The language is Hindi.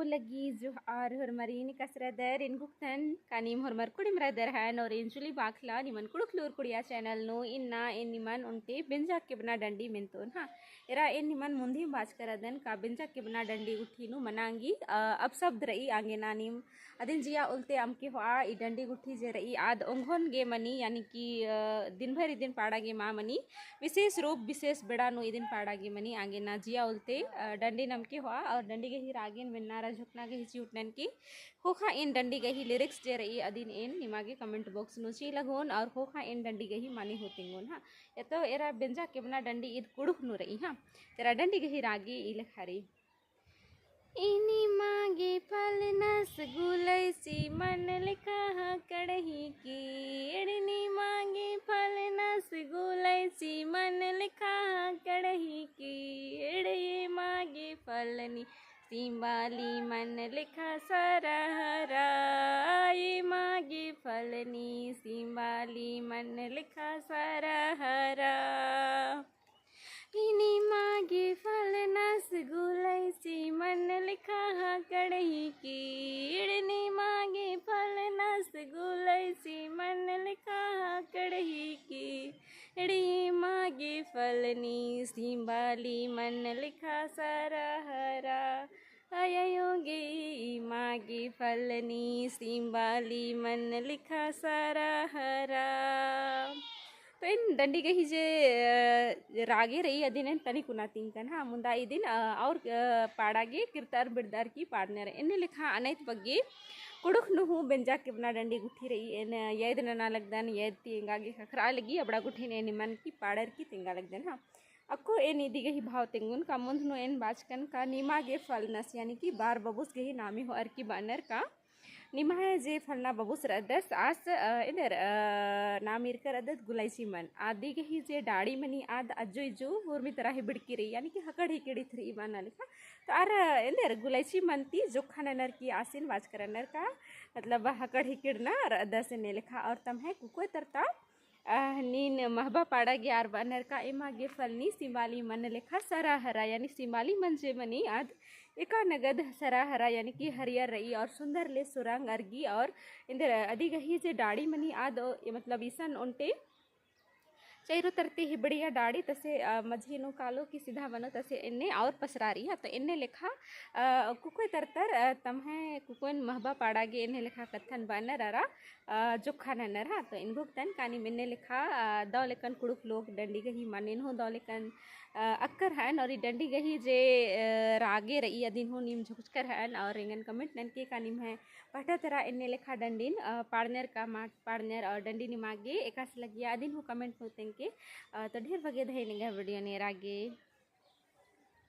lagi Zuhar hormarini kasradar in guktan kanim hormar kudi mradar han or injuli bakla niman kuduk lur kudiya channel no inna in niman unte benja ke bana dandi menton ha era in niman mundi बाज करादन का benja के बना डंडी उठी नु मनांगी अब सब रही आगे नानिम अदिन जिया उल्टे अमके हुआ ई डंडी उठी जे रही आद ओंघोन गे मनी यानी कि दिन भर दिन पाड़ा गे माँ मनी विशेष रूप विशेष बेड़ा नु दिन पाड़ा गे मनी आगे ना जिया उल्टे डंडी नमके हुआ और डंडी के ही रागिन मिन्नारा झुकना के हिची उठनन की होखा इन डंडी के ही लिरिक्स जे रही अदिन इन निमागे कमेंट बॉक्स नु ची लगोन और होखा इन डंडी के ही मानी होतिंगोन हा ये तो एरा बेंजा के बना डंडी ईद कुड़ुक नु रही हा तेरा डंडी के ही रागी ई लखारी इनी मागे फल नस गुलैसी मन लिखा कड़ही की इनी मागे फल नस गुलैसी मन लिखा कड़ही की इड़े मागे फलनी सिंबाली मन लिखा सरहरा ये मागे फलनी सिंबाली मन लिखा सरहरा इनी मागे फल नस गुलैसी मन लिखा कड़ही की इड़ने मागे फल नस गुलैसी मन लिखा कड़ही की इड़ी मागे फलनी सिंबाली मन लिखा सरहरा अयोगे मागे फलनी सिंबाली मन लिखा सरहरा तो इन डंडी के ही जे रागे रही अदिन तनी कुनातिंग कन हाँ मुंदा ई दिन और पाड़ागे किरतार बिरदार की पाड़ने रहे इन्हें लिखा अनैत बग्गे कुड़ुख नुहु बेंजा के बना डंडी गुठी रही इन यद ना लगदन यद तिंगागे खखरा लगी अबड़ा गुठी ने निमन की पाड़र की तिंगा लगदन हाँ अक्को ए निदी के ही भाव तिंगुन का मुंद नो एन बाचकन का नीमागे फलनस यानी कि बार बबूस के ही नामी हो अर की बानर का निमा जे फलना बबूस रदस आस इधर नामीर कर अदत गुलाइसी मन आदि के ही जे डाड़ी मनी आद अज्जो इजो हुर्मी तरह ही बिड़की रही यानी कि हकड़ ही किड़ी थ्री बाना लिखा तो आर इधर गुलाइसी मनती जोखा नर की आसिन वाज कर नर का मतलब हकड़ ही किड़ना रदस ने लिखा और तम है कुको तरता नीन महबा पाड़ा गे आर बानर का एमा गे फलनी सिंबाली मन लेखा सराहरा यानी सिंबाली मन जे मनी आद एका नगद सराहरा यानी कि हरियर रही और सुंदर ले सुरंग अर्गी और इंदर अधिक ही जे डाड़ी मनी आद मतलब ईसन उनटे चैरो तरती ही बढ़िया डाड़ी तसे मझीनो कालो की सीधा बनो तसे इन्ने और पसरारी है तो इन्ने लिखा कुकोय तरतर तम है कुकोन महबा पाड़ागे इन्ने लिखा कथन बानर अरा जोखा ननर हा तो इन भुगतन कानी मिन्ने लिखा दौलेकन कुड़ुक लोग डंडी गही मानिन हो दौलेकन अक्कर हैन और डंडी गही जे रागे रही अदिन हो नीम झुककर हैन और इंगन कमेंट नन के कानिम है पटा तेरा इन्ने लिखा डंडीन पाड़नेर का माट पाड़नेर और डंडी निमागे एकास लगिया अदिन हो कमेंट होते के तो ढेर बगे धैनिगा वीडियो ने रागे।